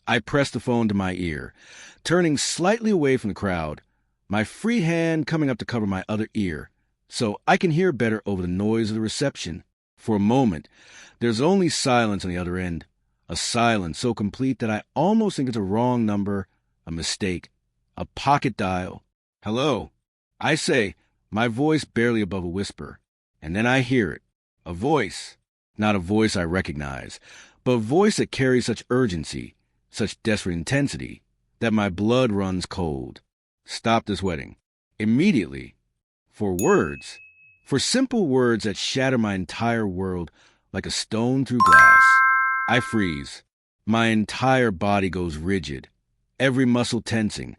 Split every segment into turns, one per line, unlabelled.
I press the phone to my ear, turning slightly away from the crowd, my free hand coming up to cover my other ear, so I can hear better over the noise of the reception. For a moment, there's only silence on the other end, a silence so complete that I almost think it's a wrong number, a mistake, a pocket dial. Hello, I say, my voice barely above a whisper, and then I hear it, a voice, not a voice I recognize, but a voice that carries such urgency, such desperate intensity, that my blood runs cold. Stop this wedding. Immediately. For words. For simple words that shatter my entire world like a stone through glass. I freeze. My entire body goes rigid, every muscle tensing,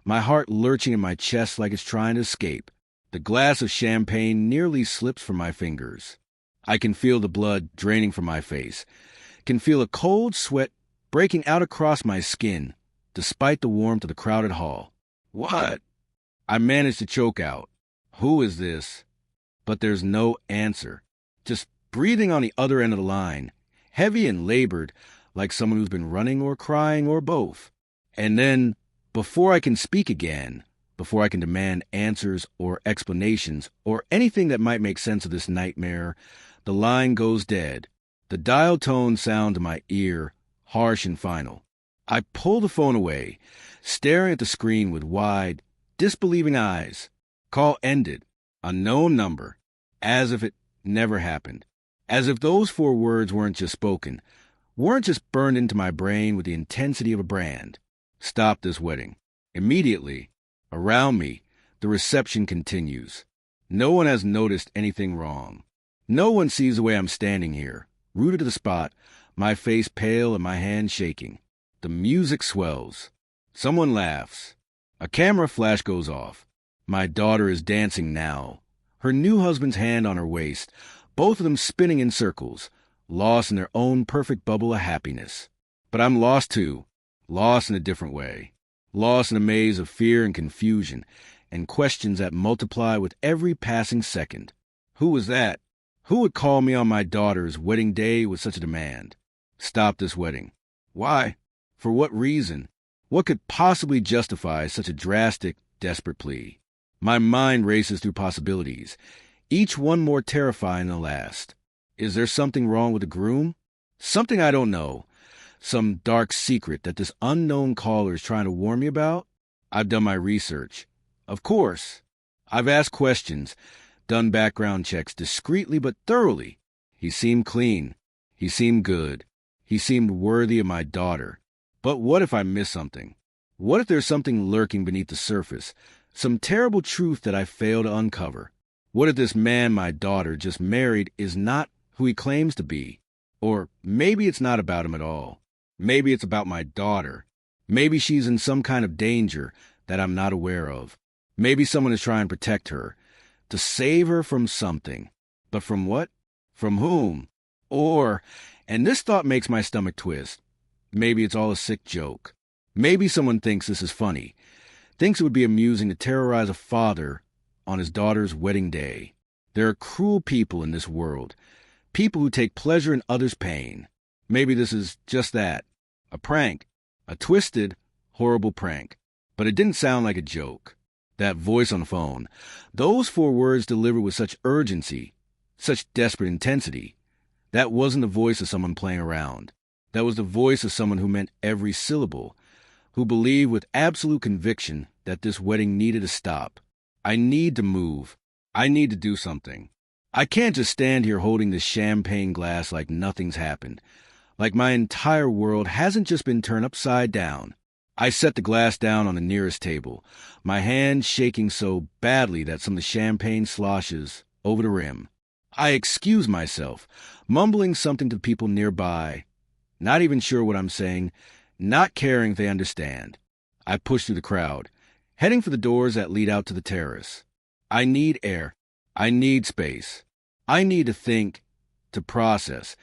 my heart lurching in my chest like it's trying to escape. The glass of champagne nearly slips from my fingers. I can feel the blood draining from my face, can feel a cold sweat breaking out across my skin, despite the warmth of the crowded hall. What? I manage to choke out. Who is this? But there's no answer. Just breathing on the other end of the line, heavy and labored, like someone who's been running or crying or both. And then, before I can speak again, before I can demand answers or explanations or anything that might make sense of this nightmare, the line goes dead. The dial tone sounds in my ear, harsh and final. I pull the phone away, staring at the screen with wide, disbelieving eyes. Call ended. Unknown number. As if it never happened. As if those 4 words weren't just spoken, weren't just burned into my brain with the intensity of a brand. Stop this wedding. Immediately, around me, the reception continues. No one has noticed anything wrong. No one sees the way I'm standing here, rooted to the spot, my face pale and my hands shaking. The music swells. Someone laughs. A camera flash goes off. My daughter is dancing now, her new husband's hand on her waist, both of them spinning in circles, lost in their own perfect bubble of happiness. But I'm lost too, lost in a different way, lost in a maze of fear and confusion, and questions that multiply with every passing second. Who was that? Who would call me on my daughter's wedding day with such a demand? Stop this wedding. Why? For what reason? What could possibly justify such a drastic, desperate plea? My mind races through possibilities, each one more terrifying than the last. Is there something wrong with the groom? Something I don't know. Some dark secret that this unknown caller is trying to warn me about? I've done my research. Of course. I've asked questions, done background checks discreetly but thoroughly. He seemed clean. He seemed good. He seemed worthy of my daughter. But what if I miss something? What if there's something lurking beneath the surface, some terrible truth that I fail to uncover? What if this man my daughter just married is not who he claims to be? Or maybe it's not about him at all. Maybe it's about my daughter. Maybe she's in some kind of danger that I'm not aware of. Maybe someone is trying to protect her, to save her from something. But from what? From whom? Or, and this thought makes my stomach twist, maybe it's all a sick joke. Maybe someone thinks this is funny, thinks it would be amusing to terrorize a father on his daughter's wedding day. There are cruel people in this world, people who take pleasure in others' pain. Maybe this is just that, a prank, a twisted, horrible prank. But it didn't sound like a joke. That voice on the phone, those 4 words delivered with such urgency, such desperate intensity, that wasn't the voice of someone playing around. That was the voice of someone who meant every syllable, who believed with absolute conviction that this wedding needed to stop. I need to move. I need to do something. I can't just stand here holding this champagne glass like nothing's happened, like my entire world hasn't just been turned upside down. I set the glass down on the nearest table, my hand shaking so badly that some of the champagne sloshes over the rim. I excuse myself, mumbling something to the people nearby, not even sure what I'm saying, not caring if they understand. I push through the crowd, heading for the doors that lead out to the terrace. I need air. I need space. I need to think, to process,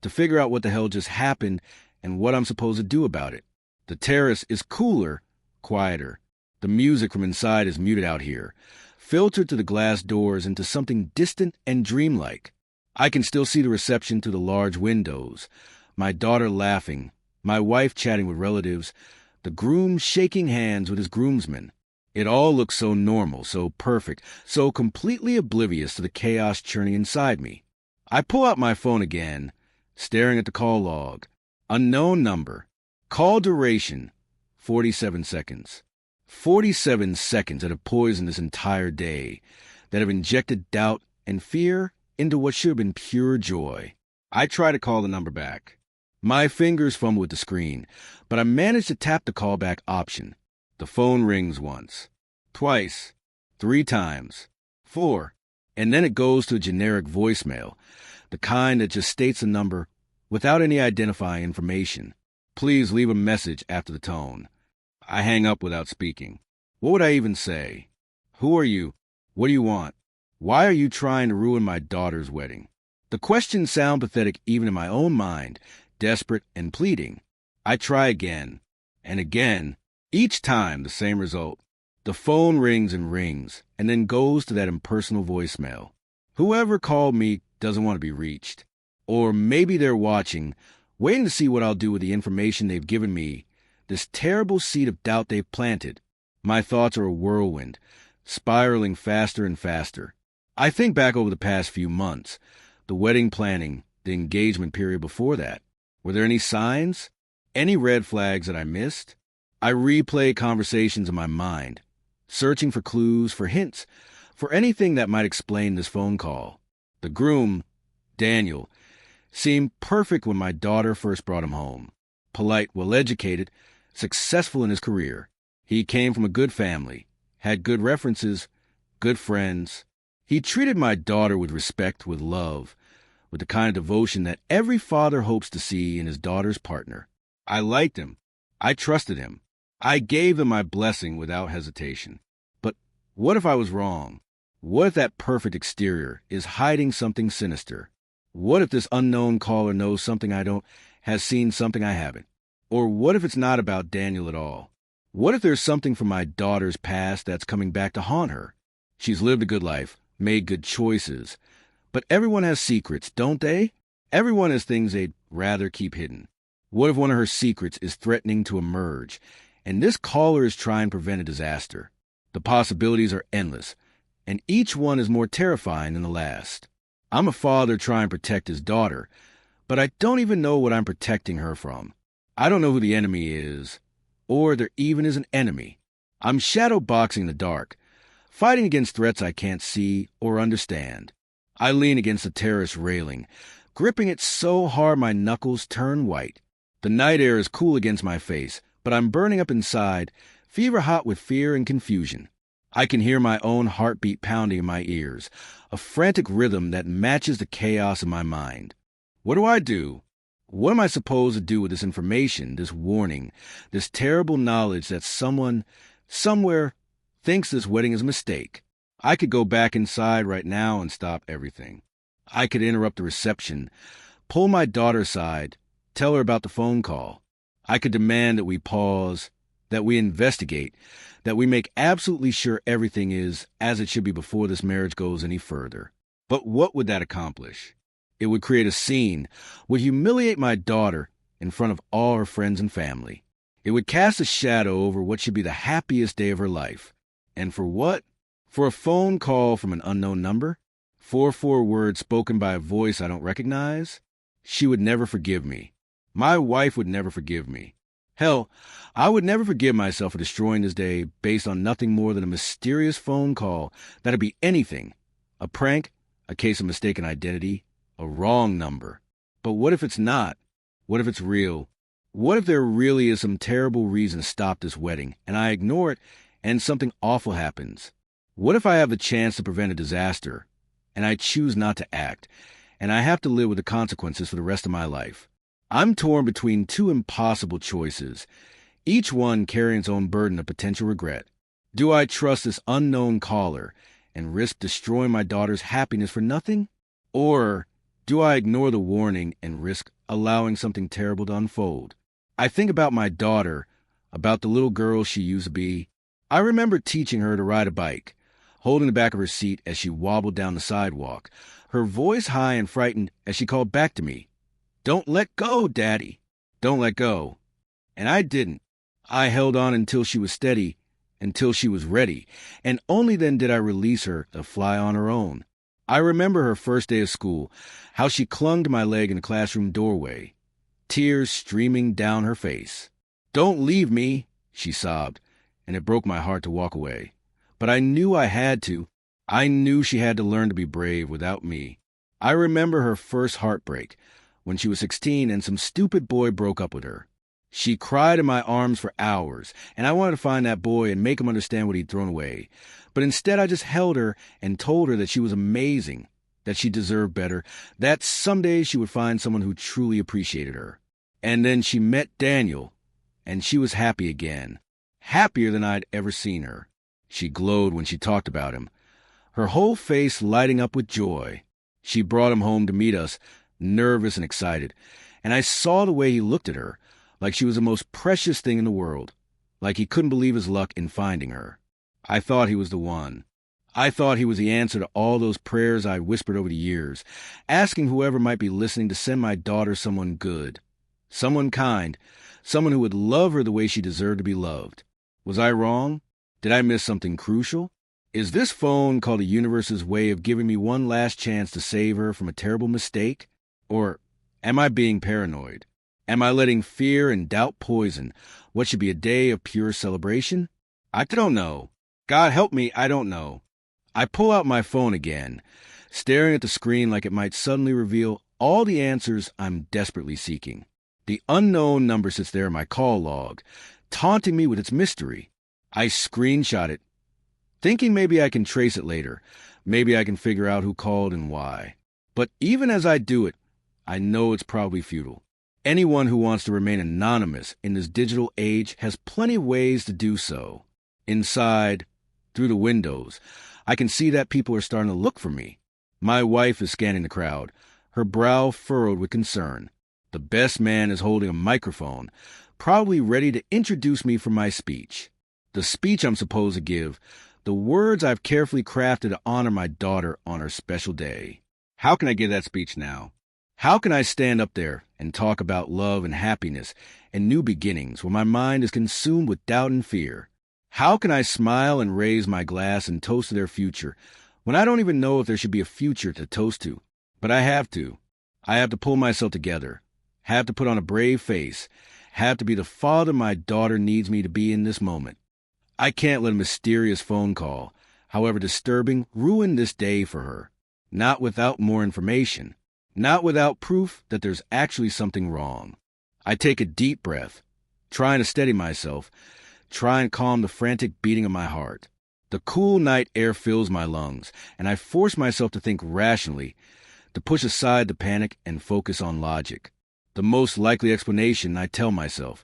to figure out what the hell just happened and what I'm supposed to do about it. The terrace is cooler, quieter. The music from inside is muted out here, filtered through the glass doors into something distant and dreamlike. I can still see the reception through the large windows, my daughter laughing, my wife chatting with relatives, the groom shaking hands with his groomsmen. It all looked so normal, so perfect, so completely oblivious to the chaos churning inside me. I pull out my phone again, staring at the call log. Unknown number. Call duration, 47 seconds. 47 seconds that have poisoned this entire day, that have injected doubt and fear into what should have been pure joy. I try to call the number back. My fingers fumble with the screen, but I manage to tap the callback option. The phone rings once, twice, 3 times, 4, and then it goes to a generic voicemail, the kind that just states a number without any identifying information. Please leave a message after the tone. I hang up without speaking. What would I even say? Who are you? What do you want? Why are you trying to ruin my daughter's wedding? The questions sound pathetic even in my own mind, desperate and pleading. I try again, and again. Each time, the same result. The phone rings and then goes to that impersonal voicemail. Whoever called me doesn't want to be reached. Or maybe they're watching, waiting to see what I'll do with the information they've given me, this terrible seed of doubt they've planted. My thoughts are a whirlwind, spiraling faster and faster. I think back over the past few months, the wedding planning, the engagement period before that. Were there any signs? Any red flags that I missed? I replay conversations in my mind, searching for clues, for hints, for anything that might explain this phone call. The groom, Daniel, seemed perfect when my daughter first brought him home. Polite, well-educated, successful in his career. He came from a good family, had good references, good friends. He treated my daughter with respect, with love, with the kind of devotion that every father hopes to see in his daughter's partner. I liked him. I trusted him. I gave him my blessing without hesitation. But what if I was wrong? What if that perfect exterior is hiding something sinister? What if this unknown caller knows something I don't, has seen something I haven't? Or what if it's not about Daniel at all? What if there's something from my daughter's past that's coming back to haunt her? She's lived a good life, made good choices. But everyone has secrets, don't they? Everyone has things they'd rather keep hidden. What if one of her secrets is threatening to emerge, and this caller is trying to prevent a disaster? The possibilities are endless, and each one is more terrifying than the last. I'm a father trying to protect his daughter, but I don't even know what I'm protecting her from. I don't know who the enemy is, or there even is an enemy. I'm shadow boxing in the dark, fighting against threats I can't see or understand. I lean against the terrace railing, gripping it so hard my knuckles turn white. The night air is cool against my face, but I'm burning up inside, fever hot with fear and confusion. I can hear my own heartbeat pounding in my ears, a frantic rhythm that matches the chaos in my mind. What do I do? What am I supposed to do with this information, this warning, this terrible knowledge that someone, somewhere, thinks this wedding is a mistake? I could go back inside right now and stop everything. I could interrupt the reception, pull my daughter aside, tell her about the phone call. I could demand that we pause, that we investigate, that we make absolutely sure everything is as it should be before this marriage goes any further. But what would that accomplish? It would create a scene, would humiliate my daughter in front of all her friends and family. It would cast a shadow over what should be the happiest day of her life. And for what? For a phone call from an unknown number? 4 words spoken by a voice I don't recognize? She would never forgive me. My wife would never forgive me. Hell, I would never forgive myself for destroying this day based on nothing more than a mysterious phone call that'd be anything. A prank, a case of mistaken identity, a wrong number. But what if it's not? What if it's real? What if there really is some terrible reason to stop this wedding, and I ignore it, and something awful happens? What if I have the chance to prevent a disaster, and I choose not to act, and I have to live with the consequences for the rest of my life? I'm torn between 2 impossible choices, each one carrying its own burden of potential regret. Do I trust this unknown caller and risk destroying my daughter's happiness for nothing? Or do I ignore the warning and risk allowing something terrible to unfold? I think about my daughter, about the little girl she used to be. I remember teaching her to ride a bike, holding the back of her seat as she wobbled down the sidewalk, her voice high and frightened as she called back to me, "Don't let go, Daddy." Don't let go. And I didn't. I held on until she was steady, until she was ready, and only then did I release her to fly on her own. I remember her first day of school, how she clung to my leg in the classroom doorway, tears streaming down her face. "Don't leave me," she sobbed, and it broke my heart to walk away. But I knew I had to. I knew she had to learn to be brave without me. I remember her first heartbreak, when she was 16 and some stupid boy broke up with her. She cried in my arms for hours, and I wanted to find that boy and make him understand what he'd thrown away. But instead I just held her and told her that she was amazing, that she deserved better, that someday she would find someone who truly appreciated her. And then she met Daniel, and she was happy again, happier than I'd ever seen her. She glowed when she talked about him, her whole face lighting up with joy. She brought him home to meet us, nervous and excited, and I saw the way he looked at her, like she was the most precious thing in the world, like he couldn't believe his luck in finding her. I thought he was the one. I thought he was the answer to all those prayers I'd whispered over the years, asking whoever might be listening to send my daughter someone good, someone kind, someone who would love her the way she deserved to be loved. Was I wrong? Did I miss something crucial? Is this phone called the universe's way of giving me one last chance to save her from a terrible mistake? Or am I being paranoid? Am I letting fear and doubt poison what should be a day of pure celebration? I don't know. God help me, I don't know. I pull out my phone again, staring at the screen like it might suddenly reveal all the answers I'm desperately seeking. The unknown number sits there in my call log, taunting me with its mystery. I screenshot it, thinking maybe I can trace it later. Maybe I can figure out who called and why. But even as I do it, I know it's probably futile. Anyone who wants to remain anonymous in this digital age has plenty of ways to do so. Inside, through the windows, I can see that people are starting to look for me. My wife is scanning the crowd, her brow furrowed with concern. The best man is holding a microphone, probably ready to introduce me for my speech. The speech I'm supposed to give, the words I've carefully crafted to honor my daughter on her special day. How can I give that speech now? How can I stand up there and talk about love and happiness and new beginnings when my mind is consumed with doubt and fear? How can I smile and raise my glass and toast to their future when I don't even know if there should be a future to toast to? But I have to. I have to pull myself together, have to put on a brave face, have to be the father my daughter needs me to be in this moment. I can't let a mysterious phone call, however disturbing, ruin this day for her. Not without more information. Not without proof that there's actually something wrong. I take a deep breath, trying to steady myself, try and calm the frantic beating of my heart. The cool night air fills my lungs, and I force myself to think rationally, to push aside the panic and focus on logic. The most likely explanation, I tell myself,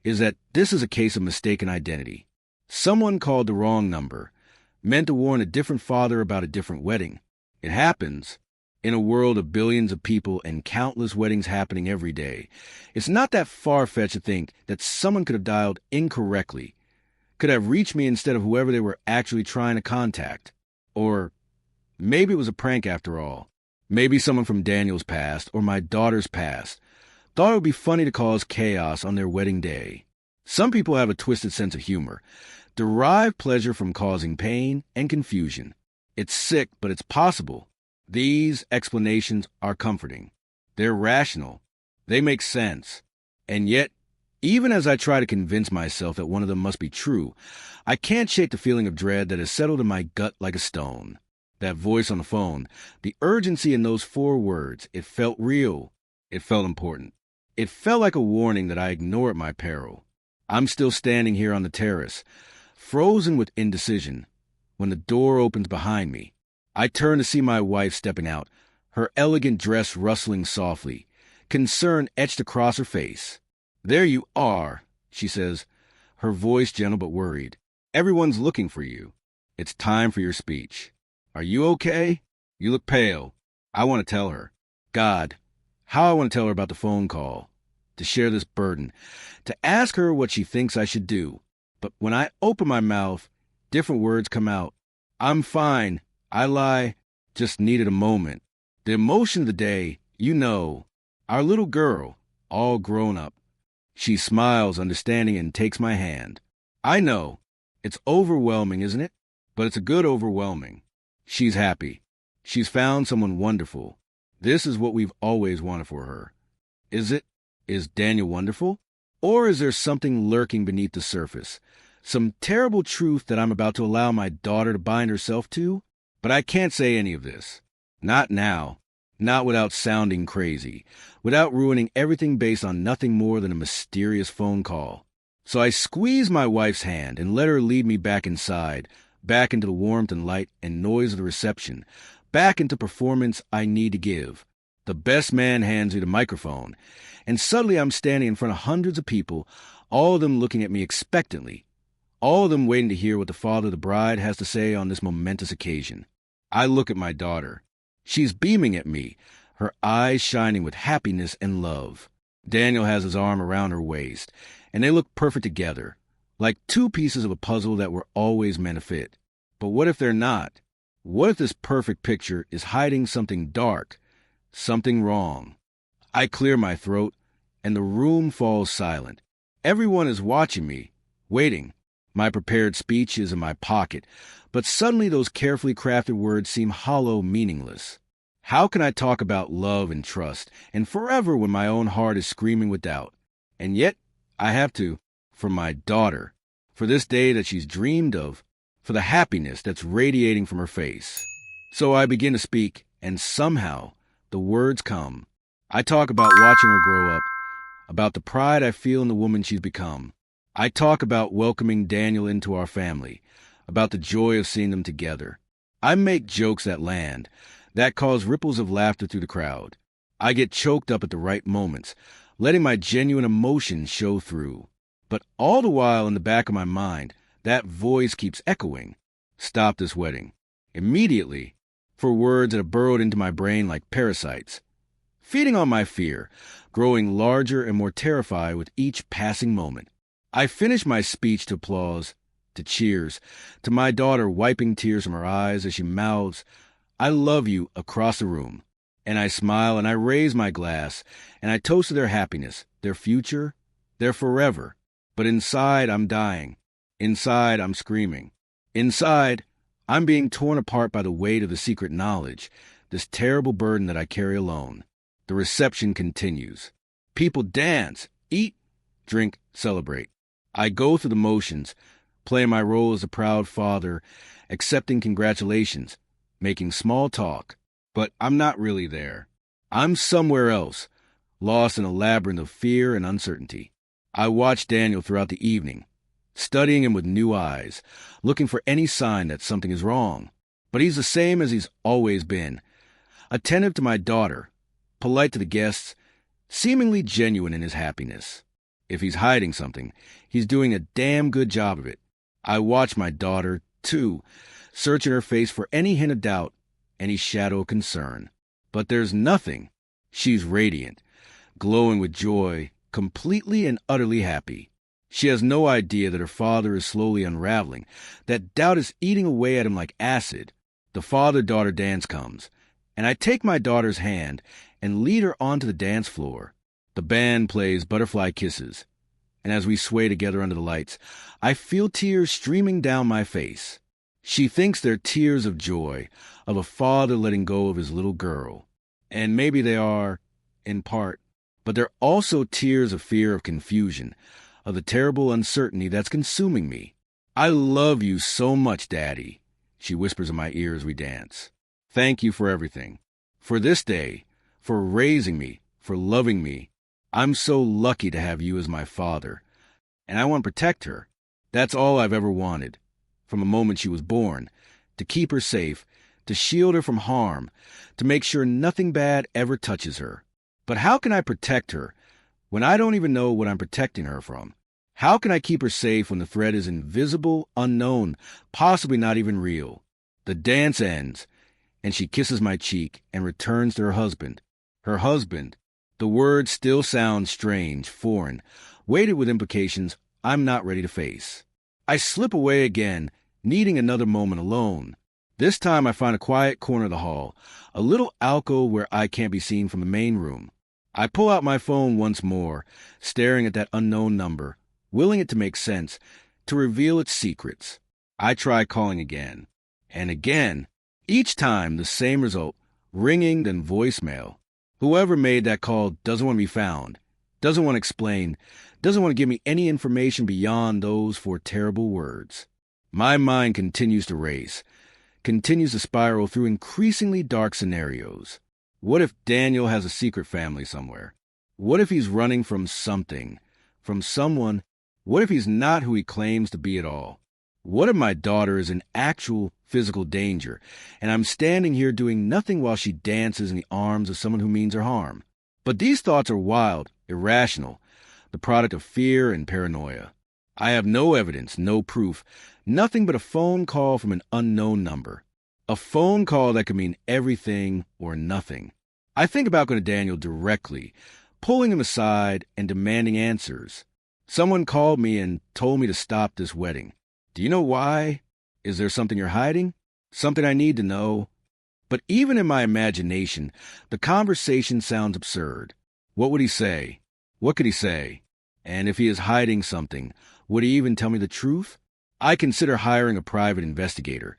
is that this is a case of mistaken identity. Someone called the wrong number, meant to warn a different father about a different wedding. It happens. In a world of billions of people and countless weddings happening every day, it's not that far-fetched to think that someone could have dialed incorrectly, could have reached me instead of whoever they were actually trying to contact. Or maybe it was a prank after all. Maybe someone from Daniel's past or my daughter's past thought it would be funny to cause chaos on their wedding day. Some people have a twisted sense of humor, derive pleasure from causing pain and confusion. It's sick, but it's possible. These explanations are comforting. They're rational. They make sense. And yet, even as I try to convince myself that one of them must be true, I can't shake the feeling of dread that has settled in my gut like a stone. That voice on the phone, the urgency in those 4 words, it felt real. It felt important. It felt like a warning that I ignore at my peril. I'm still standing here on the terrace, frozen with indecision, when the door opens behind me. I turn to see my wife stepping out, her elegant dress rustling softly, concern etched across her face. "There you are," she says, her voice gentle but worried. "Everyone's looking for you. It's time for your speech. Are you okay? You look pale." I want to tell her. God, how I want to tell her about the phone call, to share this burden, to ask her what she thinks I should do. But when I open my mouth, different words come out. I'm fine. I lie. Just needed a moment. The emotion of the day, our little girl, all grown up, She smiles, understanding, and takes my hand. I know. It's overwhelming, isn't it? But it's a good overwhelming. She's happy. She's found someone wonderful. This is what we've always wanted for her. Is it? Is Daniel wonderful? Or is there something lurking beneath the surface? Some terrible truth that I'm about to allow my daughter to bind herself to? But I can't say any of this. Not now. Not without sounding crazy. Without ruining everything based on nothing more than a mysterious phone call. So I squeeze my wife's hand and let her lead me back inside, back into the warmth and light and noise of the reception, back into performance I need to give. The best man hands me the microphone, and suddenly I'm standing in front of hundreds of people, all of them looking at me expectantly, all of them waiting to hear what the father of the bride has to say on this momentous occasion. I look at my daughter. She's beaming at me, her eyes shining with happiness and love. Daniel has his arm around her waist, and they look perfect together, like two pieces of a puzzle that were always meant to fit. But what if they're not? What if this perfect picture is hiding something dark, something wrong? I clear my throat, and the room falls silent. Everyone is watching me, waiting. My prepared speech is in my pocket, but suddenly those carefully crafted words seem hollow, meaningless. How can I talk about love and trust and forever when my own heart is screaming with doubt? And yet, I have to, for my daughter, for this day that she's dreamed of, for the happiness that's radiating from her face. So I begin to speak, and somehow the words come. I talk about watching her grow up, about the pride I feel in the woman she's become. I talk about welcoming Daniel into our family, about the joy of seeing them together. I make jokes that land, that cause ripples of laughter through the crowd. I get choked up at the right moments, letting my genuine emotions show through. But all the while in the back of my mind, that voice keeps echoing. Stop this wedding. Immediately, for words that have burrowed into my brain like parasites. Feeding on my fear, growing larger and more terrified with each passing moment. I finish my speech to applause, to cheers, to my daughter wiping tears from her eyes as she mouths, "I love you," across the room. And I smile and I raise my glass and I toast to their happiness, their future, their forever. But inside I'm dying. Inside I'm screaming. Inside I'm being torn apart by the weight of the secret knowledge, this terrible burden that I carry alone. The reception continues. People dance, eat, drink, celebrate. I go through the motions, playing my role as a proud father, accepting congratulations, making small talk. But I'm not really there. I'm somewhere else, lost in a labyrinth of fear and uncertainty. I watch Daniel throughout the evening, studying him with new eyes, looking for any sign that something is wrong. But he's the same as he's always been, attentive to my daughter, polite to the guests, seemingly genuine in his happiness. If he's hiding something, he's doing a damn good job of it. I watch my daughter, too, searching her face for any hint of doubt, any shadow of concern. But there's nothing. She's radiant, glowing with joy, completely and utterly happy. She has no idea that her father is slowly unraveling, that doubt is eating away at him like acid. The father-daughter dance comes, and I take my daughter's hand and lead her onto the dance floor. The band plays Butterfly Kisses, and as we sway together under the lights, I feel tears streaming down my face. She thinks they're tears of joy, of a father letting go of his little girl. And maybe they are, in part, but they're also tears of fear, of confusion, of the terrible uncertainty that's consuming me. "I love you so much, Daddy," she whispers in my ear as we dance. "Thank you for everything. For this day, for raising me, for loving me. I'm so lucky to have you as my father. And I want to protect her. That's all I've ever wanted. From the moment she was born, to keep her safe, to shield her from harm, to make sure nothing bad ever touches her. But how can I protect her when I don't even know what I'm protecting her from? How can I keep her safe when the threat is invisible, unknown, possibly not even real?" The dance ends, and she kisses my cheek and returns to her husband. Her husband. The word still sounds strange, foreign, weighted with implications I'm not ready to face. I slip away again, needing another moment alone. This time I find a quiet corner of the hall, a little alcove where I can't be seen from the main room. I pull out my phone once more, staring at that unknown number, willing it to make sense, to reveal its secrets. I try calling again. And again. Each time the same result, ringing then voicemail. Whoever made that call doesn't want to be found, doesn't want to explain, doesn't want to give me any information beyond those four terrible words. My mind continues to race, continues to spiral through increasingly dark scenarios. What if Daniel has a secret family somewhere? What if he's running from something, from someone? What if he's not who he claims to be at all? What if my daughter is in actual physical danger, and I'm standing here doing nothing while she dances in the arms of someone who means her harm? But these thoughts are wild, irrational, the product of fear and paranoia. I have no evidence, no proof, nothing but a phone call from an unknown number. A phone call that could mean everything or nothing. I think about going to Daniel directly, pulling him aside and demanding answers. Someone called me and told me to stop this wedding. Do you know why? Is there something you're hiding? Something I need to know? But even in my imagination, the conversation sounds absurd. What would he say? What could he say? And if he is hiding something, would he even tell me the truth? I consider hiring a private investigator,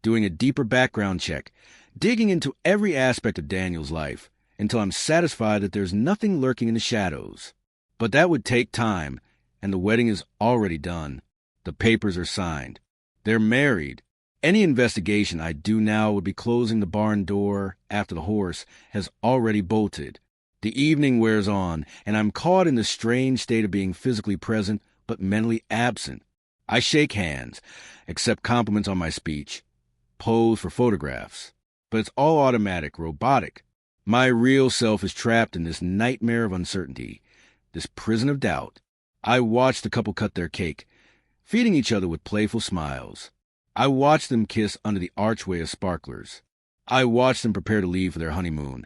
doing a deeper background check, digging into every aspect of Daniel's life, until I'm satisfied that there's nothing lurking in the shadows. But that would take time, and the wedding is already done. The papers are signed. They're married. Any investigation I do now would be closing the barn door after the horse has already bolted. The evening wears on, and I'm caught in the strange state of being physically present but mentally absent. I shake hands, accept compliments on my speech, pose for photographs. But it's all automatic, robotic. My real self is trapped in this nightmare of uncertainty, this prison of doubt. I watch the couple cut their cake, feeding each other with playful smiles. I watch them kiss under the archway of sparklers. I watch them prepare to leave for their honeymoon,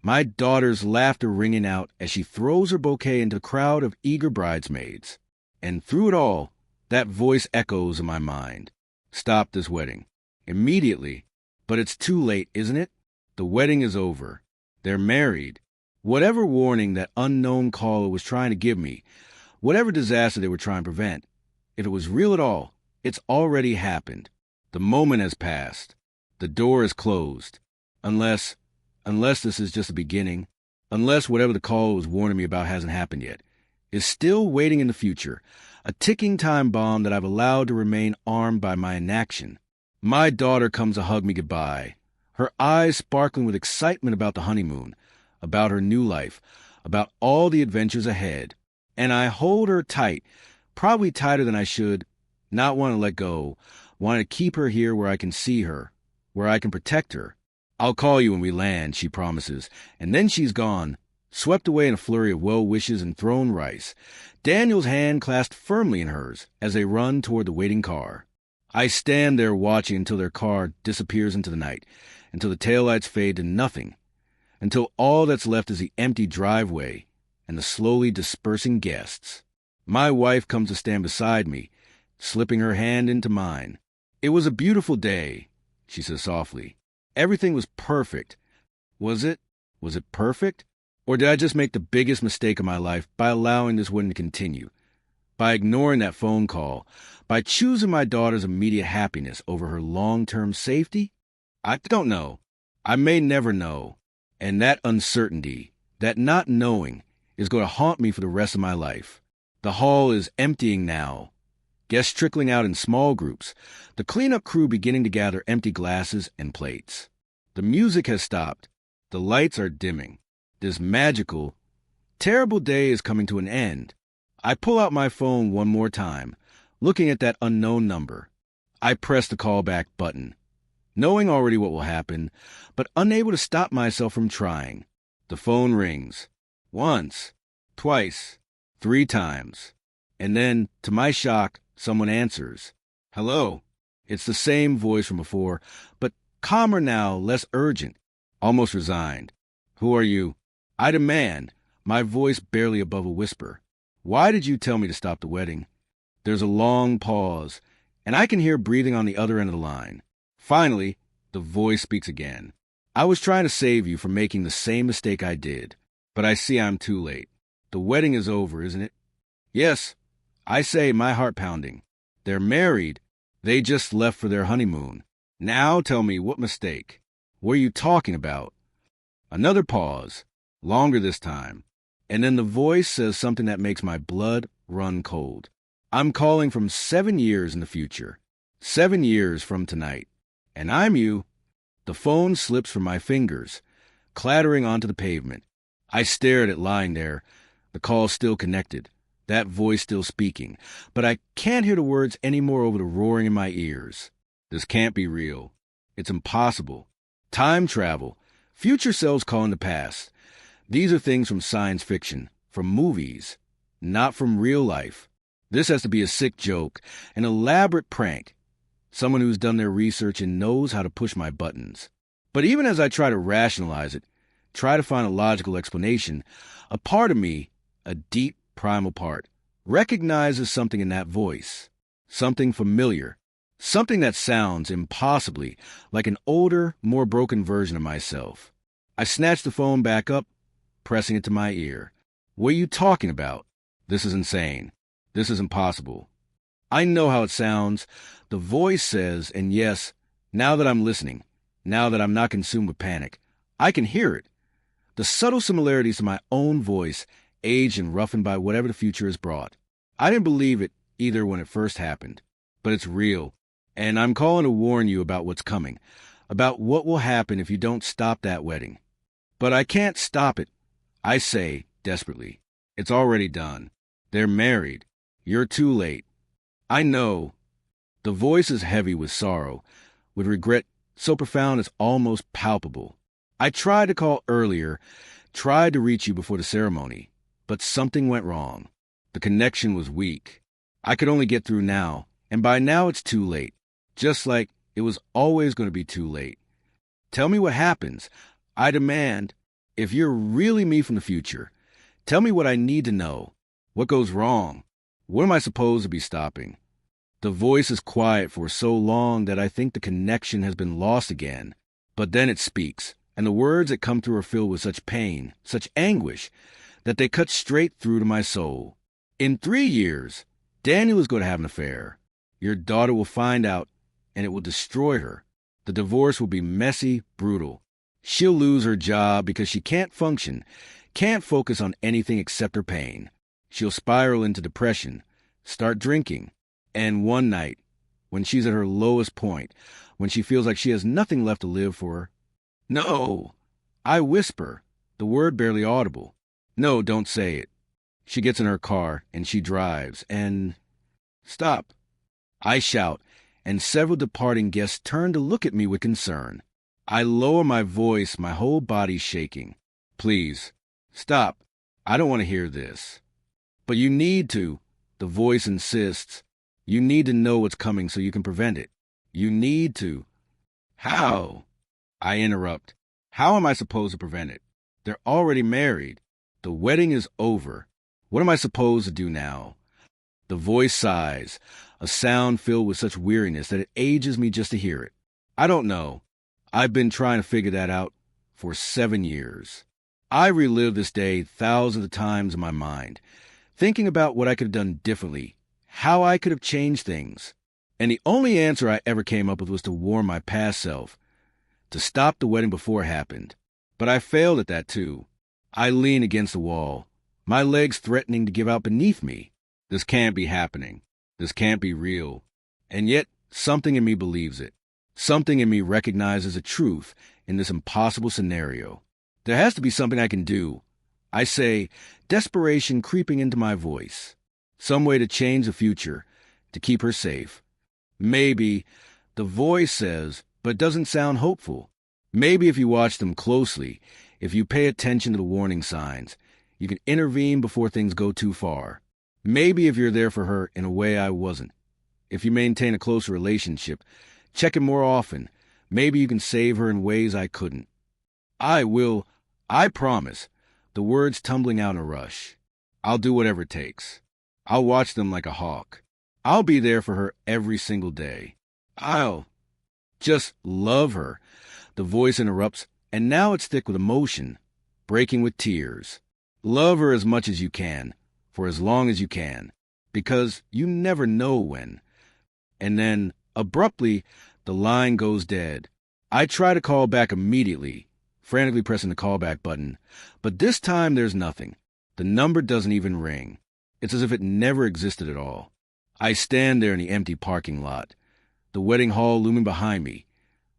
my daughter's laughter ringing out as she throws her bouquet into the crowd of eager bridesmaids. And through it all, that voice echoes in my mind. Stop this wedding. Immediately. But it's too late, isn't it? The wedding is over. They're married. Whatever warning that unknown caller was trying to give me, whatever disaster they were trying to prevent, if it was real at all, it's already happened. The moment has passed. The door is closed. Unless this is just the beginning, unless whatever the caller was warning me about hasn't happened yet, is still waiting in the future, a ticking time bomb that I've allowed to remain armed by my inaction. My daughter comes to hug me goodbye, her eyes sparkling with excitement about the honeymoon, about her new life, about all the adventures ahead. And I hold her tight, probably tighter than I should, not want to let go, want to keep her here where I can see her, where I can protect her. I'll call you when we land, she promises, and then she's gone, swept away in a flurry of well wishes and thrown rice, Daniel's hand clasped firmly in hers as they run toward the waiting car. I stand there watching until their car disappears into the night, until the taillights fade to nothing, until all that's left is the empty driveway and the slowly dispersing guests. My wife comes to stand beside me, slipping her hand into mine. It was a beautiful day, she says softly. Everything was perfect. Was it? Was it perfect? Or did I just make the biggest mistake of my life by allowing this wedding to continue? By ignoring that phone call? By choosing my daughter's immediate happiness over her long-term safety? I don't know. I may never know. And that uncertainty, that not knowing, is going to haunt me for the rest of my life. The hall is emptying now. Guests trickling out in small groups, the cleanup crew beginning to gather empty glasses and plates. The music has stopped. The lights are dimming. This magical, terrible day is coming to an end. I pull out my phone one more time, looking at that unknown number. I press the callback button, knowing already what will happen, but unable to stop myself from trying. The phone rings. Once, twice, 3 times. And then, to my shock, someone answers. Hello. It's the same voice from before, but calmer now, less urgent, almost resigned. Who are you? I demand, my voice barely above a whisper. Why did you tell me to stop the wedding? There's a long pause, and I can hear breathing on the other end of the line. Finally, the voice speaks again. I was trying to save you from making the same mistake I did. But I see I'm too late. The wedding is over, isn't it? Yes, I say, my heart pounding. They're married. They just left for their honeymoon. Now tell me, what mistake? What are you talking about? Another pause, longer this time, and then the voice says something that makes my blood run cold. I'm calling from 7 years in the future. 7 years from tonight. And I'm you. The phone slips from my fingers, clattering onto the pavement. I stare at it lying there, the call still connected, that voice still speaking, but I can't hear the words anymore over the roaring in my ears. This can't be real. It's impossible. Time travel. Future selves calling the past. These are things from science fiction, from movies, not from real life. This has to be a sick joke, an elaborate prank. Someone who's done their research and knows how to push my buttons. But even as I try to rationalize it, try to find a logical explanation, a part of me, a deep primal part, recognizes something in that voice. Something familiar. Something that sounds impossibly like an older, more broken version of myself. I snatch the phone back up, pressing it to my ear. What are you talking about? This is insane. This is impossible. I know how it sounds. The voice says, and yes, now that I'm listening, now that I'm not consumed with panic, I can hear it. The subtle similarities to my own voice, aged and roughened by whatever the future has brought. I didn't believe it either when it first happened, but it's real. And I'm calling to warn you about what's coming, about what will happen if you don't stop that wedding. But I can't stop it. I say, desperately, it's already done. They're married. You're too late. I know. The voice is heavy with sorrow, with regret so profound it's almost palpable. I tried to call earlier, tried to reach you before the ceremony, but something went wrong. The connection was weak. I could only get through now, and by now it's too late. Just like it was always going to be too late. Tell me what happens. I demand, if you're really me from the future, tell me what I need to know. What goes wrong? What am I supposed to be stopping? The voice is quiet for so long that I think the connection has been lost again. But then it speaks, and the words that come through are filled with such pain, such anguish, that they cut straight through to my soul. In 3 years, Daniel is going to have an affair. Your daughter will find out, and it will destroy her. The divorce will be messy, brutal. She'll lose her job because she can't function, can't focus on anything except her pain. She'll spiral into depression, start drinking, and one night, when she's at her lowest point, when she feels like she has nothing left to live for, no, I whisper, the word barely audible. No, don't say it. She gets in her car, and she drives, and... Stop. I shout, and several departing guests turn to look at me with concern. I lower my voice, my whole body shaking. Please, stop. I don't want to hear this. But you need to, the voice insists. You need to know what's coming so you can prevent it. You need to. How? I interrupt. How am I supposed to prevent it? They're already married. The wedding is over. What am I supposed to do now? The voice sighs, a sound filled with such weariness that it ages me just to hear it. I don't know. I've been trying to figure that out for 7 years. I relive this day thousands of times in my mind, thinking about what I could have done differently, how I could have changed things. And the only answer I ever came up with was to warn my past self, to stop the wedding before it happened. But I failed at that too. I lean against the wall, my legs threatening to give out beneath me. This can't be happening. This can't be real. And yet, something in me believes it. Something in me recognizes a truth in this impossible scenario. There has to be something I can do. I say, desperation creeping into my voice. Some way to change the future, to keep her safe. Maybe, the voice says, but doesn't sound hopeful. Maybe if you watch them closely, if you pay attention to the warning signs, you can intervene before things go too far. Maybe if you're there for her in a way I wasn't. If you maintain a closer relationship, check in more often, maybe you can save her in ways I couldn't. I will, I promise, the words tumbling out in a rush. I'll do whatever it takes. I'll watch them like a hawk. I'll be there for her every single day. I'll just love her. The voice interrupts, and now it's thick with emotion. breaking with tears. Love her as much as you can, for as long as you can, because you never know when. And then, abruptly, the line goes dead. I try to call back immediately, frantically pressing the callback button, but this time there's nothing. The number doesn't even ring. It's as if it never existed at all. I stand there in the empty parking lot, the wedding hall looming behind me,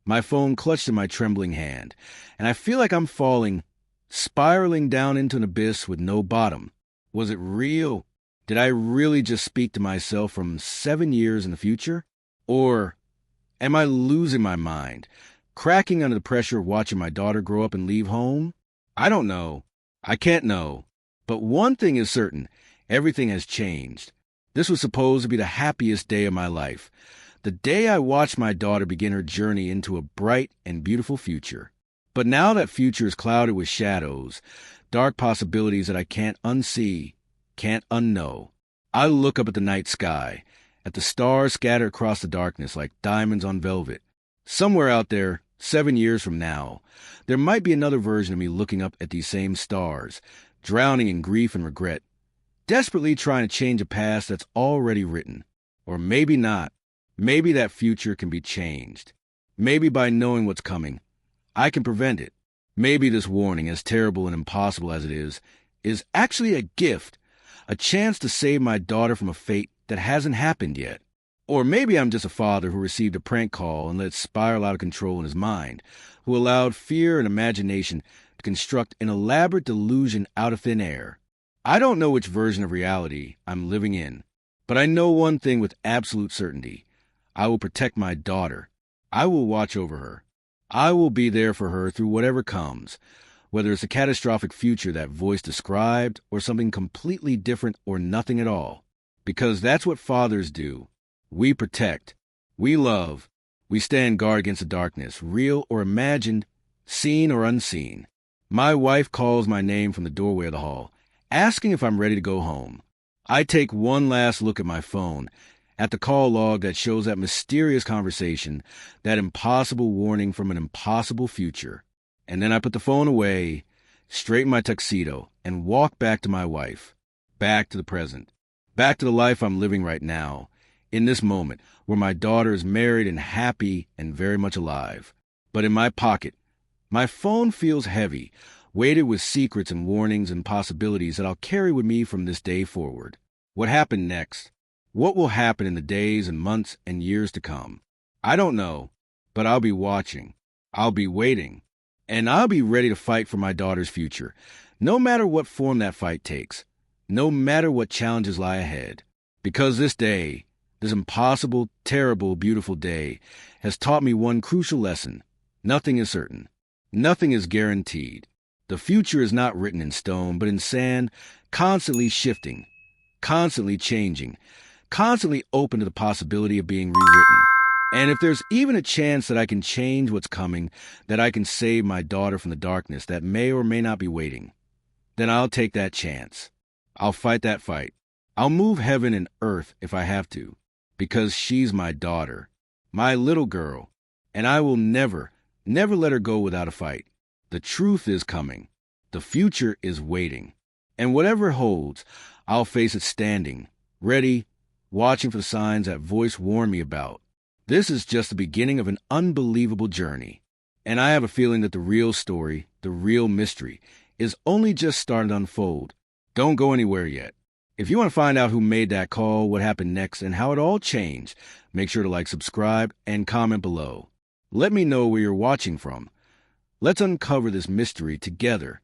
my phone clutched in my trembling hand, and I feel like I'm falling, spiraling down into an abyss with no bottom. Was it real? Did I really just speak to myself from 7 years in the future? Or am I losing my mind, cracking under the pressure of watching my daughter grow up and leave home? I don't know. I can't know. But one thing is certain, everything has changed. This was supposed to be the happiest day of my life, the day I watched my daughter begin her journey into a bright and beautiful future. But now that future is clouded with shadows, dark possibilities that I can't unsee, can't unknow. I look up at the night sky, at the stars scattered across the darkness like diamonds on velvet. Somewhere out there, 7 years from now, there might be another version of me looking up at these same stars, drowning in grief and regret, desperately trying to change a past that's already written. Or maybe not. Maybe that future can be changed. Maybe by knowing what's coming, I can prevent it. Maybe this warning, as terrible and impossible as it is actually a gift, a chance to save my daughter from a fate that hasn't happened yet. Or maybe I'm just a father who received a prank call and let it spiral out of control in his mind, who allowed fear and imagination to construct an elaborate delusion out of thin air. I don't know which version of reality I'm living in, but I know one thing with absolute certainty. I will protect my daughter. I will watch over her. I will be there for her through whatever comes, whether it's a catastrophic future that voice described or something completely different or nothing at all. Because that's what fathers do. We protect. We love. We stand guard against the darkness, real or imagined, seen or unseen. My wife calls my name from the doorway of the hall, asking if I'm ready to go home. I take one last look at my phone, at the call log that shows that mysterious conversation, that impossible warning from an impossible future. And then I put the phone away, straighten my tuxedo, and walk back to my wife, back to the present, back to the life I'm living right now, in this moment, where my daughter is married and happy and very much alive. But in my pocket, my phone feels heavy, weighted with secrets and warnings and possibilities that I'll carry with me from this day forward. What happened next? What will happen in the days and months and years to come? I don't know, but I'll be watching. I'll be waiting. And I'll be ready to fight for my daughter's future, no matter what form that fight takes, no matter what challenges lie ahead. Because this day, this impossible, terrible, beautiful day, has taught me one crucial lesson. Nothing is certain. Nothing is guaranteed. The future is not written in stone, but in sand, constantly shifting, constantly changing, constantly open to the possibility of being rewritten. And if there's even a chance that I can change what's coming, that I can save my daughter from the darkness that may or may not be waiting, then I'll take that chance. I'll fight that fight. I'll move heaven and earth if I have to, because she's my daughter, my little girl, and I will never, never let her go without a fight. The truth is coming. The future is waiting. And whatever it holds, I'll face it standing, ready, watching for the signs that voice warned me about. This is just the beginning of an unbelievable journey. And I have a feeling that the real story, the real mystery, is only just starting to unfold. Don't go anywhere yet. If you want to find out who made that call, what happened next, and how it all changed, make sure to like, subscribe, and comment below. Let me know where you're watching from. Let's uncover this mystery together.